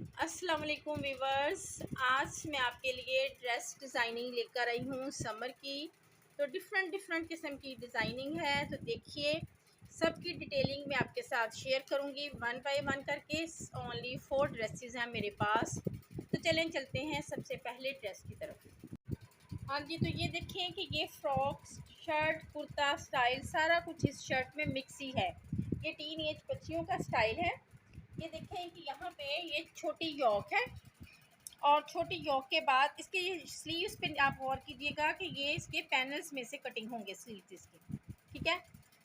अस्सलाम वालेकुम वीवर्स। आज मैं आपके लिए ड्रेस डिज़ाइनिंग लेकर आई हूँ समर की। तो डिफरेंट किस्म की डिज़ाइनिंग है, तो देखिए सबकी डिटेलिंग मैं आपके साथ शेयर करूँगी वन बाय वन करके। ओनली 4 ड्रेसेस हैं मेरे पास। तो चलें चलते हैं सबसे पहले ड्रेस की तरफ। हाँ जी, तो ये देखें कि ये फ्रॉक, शर्ट, कुर्ता स्टाइल सारा कुछ इस शर्ट में मिक्स ही है। ये टीन एज बच्चियों का स्टाइल है। ये देखें कि यहाँ पे ये छोटी यॉक है और छोटी यॉक के बाद इसके स्लीव्स पे आप गौर कीजिएगा कि ये इसके पैनल्स में से कटिंग होंगे स्लीव्स इसके, ठीक है।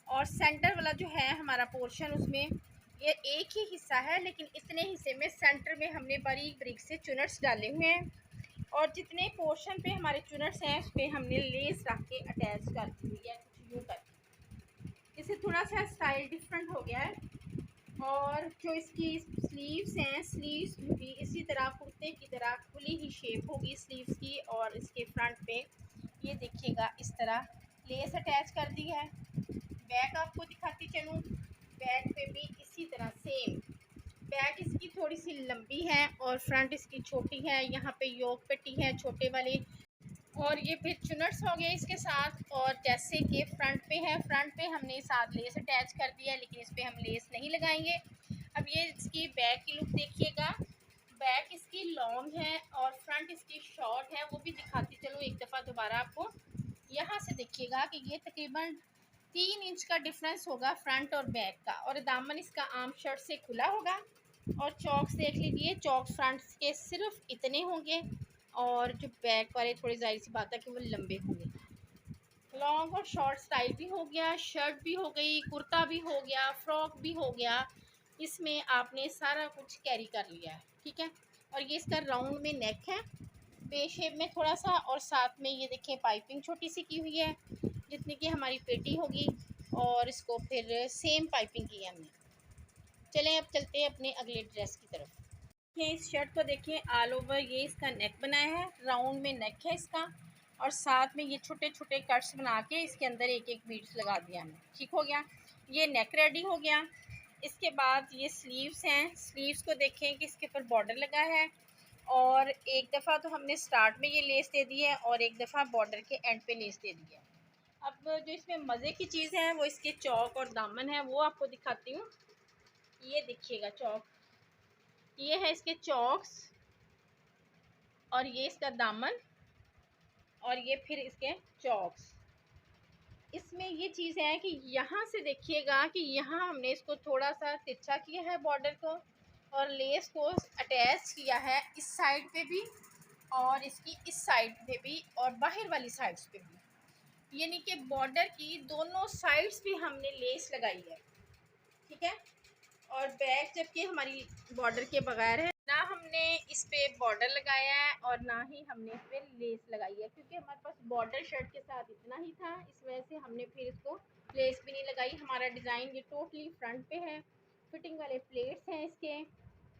और सेंटर वाला जो है हमारा पोर्शन, उसमें ये एक ही हिस्सा है, लेकिन इतने हिस्से में सेंटर में हमने बारीक बारीक से चुनट्स डाले हुए हैं और जितने पोर्शन पे हमारे चुनट्स हैं उस पर हमने लेस रख के अटैच कर दी हुई है कुछ यूँ करके। इससे थोड़ा सा स्टाइल डिफरेंट हो गया है। और जो इसकी स्लीव्स हैं, स्लीव्स भी इसी तरह कुर्ते की तरह खुली ही शेप होगी स्लीव्स की। और इसके फ्रंट पे ये देखिएगा इस तरह लेस अटैच कर दी है। बैक आपको दिखाती चलूँ, बैक पे भी इसी तरह सेम। बैक इसकी थोड़ी सी लंबी है और फ्रंट इसकी छोटी है। यहाँ पे योक पट्टी है छोटे वाली, और ये फिर चुनट्स हो गए इसके साथ। और जैसे कि फ्रंट पे है, फ्रंट पे हमने साथ लेस अटैच कर दिया, लेकिन इस पर हम लेस नहीं लगाएंगे। अब ये इसकी बैक की लुक देखिएगा। बैक इसकी लॉन्ग है और फ्रंट इसकी शॉर्ट है, वो भी दिखाती चलो एक दफ़ा दोबारा आपको। यहाँ से देखिएगा कि ये तकरीबन 3 इंच का डिफरेंस होगा फ्रंट और बैक का। और दामन इसका आम शर्ट से खुला होगा। और चौक्स देख लीजिए, चौक फ्रंट के सिर्फ इतने होंगे और जो बैक वाले थोड़ी जाहिर सी बात है कि वो लंबे होंगे। लॉन्ग और शॉर्ट स्टाइल भी हो गया, शर्ट भी हो गई, कुर्ता भी हो गया, फ्रॉक भी हो गया। इसमें आपने सारा कुछ कैरी कर लिया है, ठीक है। और ये इसका राउंड में नेक है, पे शेप में थोड़ा सा, और साथ में ये देखिए पाइपिंग छोटी सी की हुई है जितनी कि हमारी पेटी होगी। और इसको फिर सेम पाइपिंग की है हमने। चलें अब चलते हैं अपने अगले ड्रेस की तरफ। ये इस शर्ट को देखिए, ऑल ओवर ये इसका नेक बनाया है, राउंड में नेक है इसका। और साथ में ये छोटे छोटे कट्स बना के इसके अंदर एक एक बीड्स लगा दिया हमने, ठीक हो गया। ये नेक रेडी हो गया। इसके बाद ये स्लीव्स हैं, स्लीव्स को देखें कि इसके ऊपर बॉर्डर लगा है। और एक दफ़ा तो हमने स्टार्ट में ये लेस दे दी है और एक दफ़ा बॉर्डर के एंड पे लेस दे दी है। अब जो इसमें मज़े की चीज़ है वो इसके चौक और दामन है, वो आपको दिखाती हूँ। ये देखिएगा चौक, ये है इसके चौक्स, और ये इसका दामन, और ये फिर इसके चौक्स। इसमें ये चीज़ है कि यहाँ से देखिएगा कि यहाँ हमने इसको थोड़ा सा तिरछा किया है बॉर्डर को, और लेस को अटैच किया है इस साइड पे भी और इसकी इस साइड पे भी और बाहर वाली साइड्स पे भी, यानी कि बॉर्डर की दोनों साइड्स भी हमने लेस लगाई है, ठीक है। और बैक जबकि हमारी बॉर्डर के बगैर है, ना हमने इस पे बॉर्डर लगाया है और ना ही हमने इस पे लेस लगाई है, क्योंकि हमारे पास बॉर्डर शर्ट के साथ इतना ही था, इस वजह से हमने फिर इसको लेस भी नहीं लगाई। हमारा डिज़ाइन ये टोटली फ्रंट पे है, फिटिंग वाले प्लेट्स हैं इसके।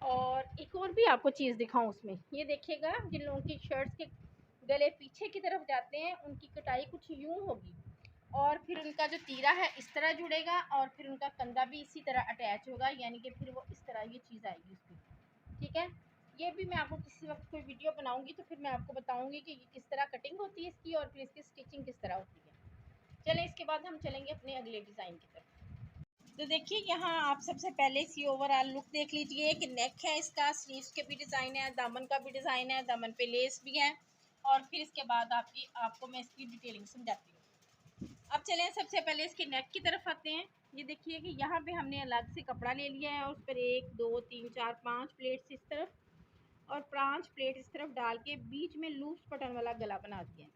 और एक और भी आपको चीज़ दिखाऊं, उसमें ये देखिएगा जिन लोगों की शर्ट्स के गले पीछे की तरफ जाते हैं उनकी कटाई कुछ यूँ होगी, और फिर उनका जो तीरा है इस तरह जुड़ेगा, और फिर उनका कंधा भी इसी तरह अटैच होगा, यानी कि फिर वो इस तरह ये चीज़ आएगी उसकी, ठीक है। ये भी मैं आपको किसी वक्त कोई वीडियो बनाऊंगी तो फिर मैं आपको बताऊंगी कि किस तरह कटिंग होती है इसकी और फिर इसकी स्टिचिंग किस तरह होती है। चलें इसके बाद हम चलेंगे अपने अगले डिज़ाइन की तरफ। तो देखिए यहाँ आप सबसे पहले इसी ओवरऑल लुक देख लीजिए कि नेक है इसका, स्लीव्स के भी डिज़ाइन है, दामन का भी डिज़ाइन है, दामन पे लेस भी है। और फिर इसके बाद आपको मैं इसकी डिटेलिंग समझाती हूँ। अब चलें सबसे पहले इसके नेक की तरफ आते हैं। ये देखिए कि यहाँ पे हमने अलग से कपड़ा ले लिया है और उस पर 1 2 3 4 5 प्लेट्स इस तरफ और 5 प्लेट इस तरफ डाल के बीच में लूज बटन वाला गला बना दिया है,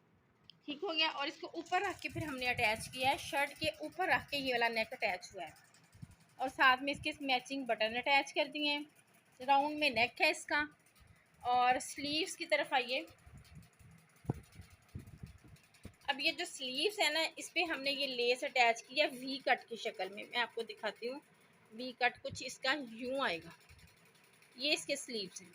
ठीक हो गया। और इसको ऊपर रख के फिर हमने अटैच किया है, शर्ट के ऊपर रख के ये वाला नेक अटैच हुआ है और साथ में इसके मैचिंग बटन अटैच कर दिए हैं। राउंड में नेक है इसका। और स्लीव्स की तरफ आइए। अब ये जो स्लीव्स है ना, इस पर हमने ये लेस अटैच किया वी कट की शक्ल में, मैं आपको दिखाती हूँ। वी कट कुछ इसका यूँ आएगा। ये इसके स्लीव्स हैं,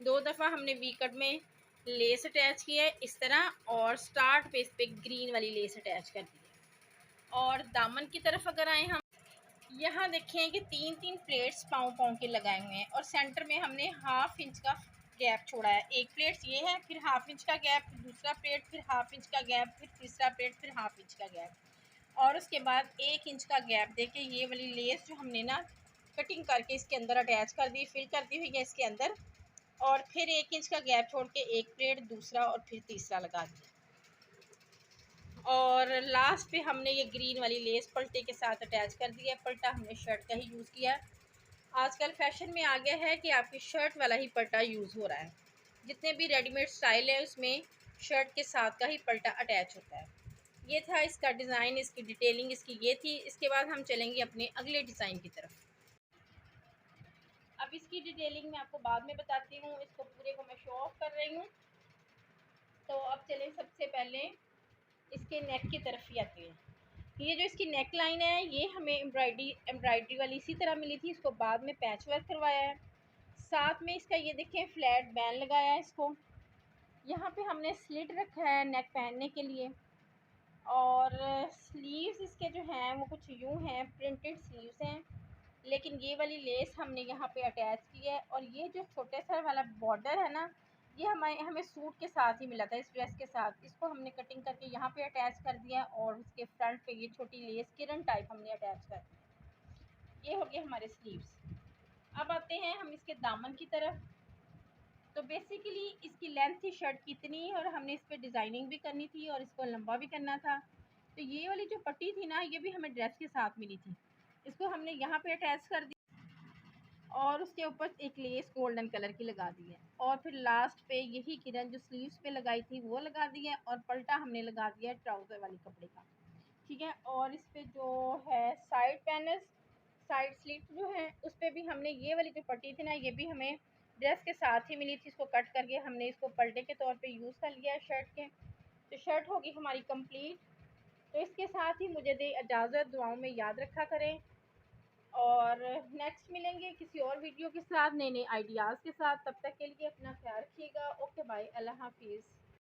2 दफ़ा हमने वी कट में लेस अटैच किया है इस तरह, और स्टार्ट पे इस पर ग्रीन वाली लेस अटैच कर दी है। और दामन की तरफ अगर आए हम, यहाँ देखें कि 3-3 प्लेट्स पाँव-पाँव के लगाए हुए हैं और सेंटर में हमने हाफ इंच का गैप छोड़ा है। एक प्लेट ये है, फिर हाफ इंच का गैप, फिर दूसरा प्लेट, फिर हाफ इंच का गैप, फिर तीसरा प्लेट, फिर हाफ इंच का गैप और उसके बाद 1 इंच का गैप देके ये वाली लेस जो हमने ना कटिंग करके इसके अंदर अटैच कर दी, फिल कर दी हुई है इसके अंदर और फिर 1 इंच का गैप छोड़ के एक प्लेट, दूसरा और फिर तीसरा लगा दिया। और लास्ट पे हमने ये ग्रीन वाली लेस पल्टे के साथ अटैच कर दिया है। पल्टा हमने शर्ट का ही यूज़ किया है। आजकल फैशन में आ गया है कि आपकी शर्ट वाला ही पल्टा यूज़ हो रहा है। जितने भी रेडीमेड स्टाइल है उसमें शर्ट के साथ का ही पल्टा अटैच होता है। ये था इसका डिज़ाइन, इसकी डिटेलिंग इसकी ये थी। इसके बाद हम चलेंगे अपने अगले डिज़ाइन की तरफ। अब इसकी डिटेलिंग मैं आपको बाद में बताती हूँ, इसको पूरे को मैं शो ऑफ कर रही हूँ। तो अब चलें सबसे पहले इसके नेक की तरफ ही आते हैं। ये जो इसकी नेक लाइन है ये हमें एम्ब्रॉयडरी वाली इसी तरह मिली थी, इसको बाद में पैच वर्क करवाया है। साथ में इसका ये देखें फ्लैट बैन लगाया है इसको। यहाँ पे हमने स्लिट रखा है नेक पहनने के लिए और स्लीव्स इसके जो हैं वो कुछ यूँ हैं, प्रिंटेड स्लीव्स हैं, लेकिन ये वाली लेस हमने यहाँ पे अटैच की है और ये जो छोटे सा वाला बॉर्डर है ना ये हमें सूट के साथ ही मिला था, इस ड्रेस के साथ। इसको हमने कटिंग करके यहाँ पे अटैच कर दिया और उसके फ्रंट पे ये छोटी लेस किरण टाइप हमने अटैच कर दी। ये हो गए हमारे स्लीव्स। अब आते हैं हम इसके दामन की तरफ। तो बेसिकली इसकी लेंथ थी शर्ट की इतनी और हमने इस पर डिज़ाइनिंग भी करनी थी और इसको लंबा भी करना था। तो ये वाली जो पट्टी थी ना ये भी हमें ड्रेस के साथ मिली थी। इसको हमने यहाँ पे अटैच कर दी और उसके ऊपर एक लेस गोल्डन कलर की लगा दी है और फिर लास्ट पे यही किरण जो स्लीव्स पे लगाई थी वो लगा दी है और पल्टा हमने लगा दिया है ट्राउज़र वाली कपड़े का। ठीक है, और इस पे जो है साइड पैनल्स, साइड स्लिट जो है उस पर भी हमने ये वाली जो पट्टी थी ना ये भी हमें ड्रेस के साथ ही मिली थी। इसको कट करके हमने इसको पल्टे के तौर पे यूज़ कर लिया है शर्ट के। तो शर्ट होगी हमारी कंप्लीट। तो इसके साथ ही मुझे दे इजाज़त, दुआओं में याद रखा करें और नेक्स्ट मिलेंगे किसी और वीडियो के साथ नए नए आइडियाज़ के साथ। तब तक के लिए अपना ख्याल रखिएगा। ओके बाय, अल्लाह हाफिज़।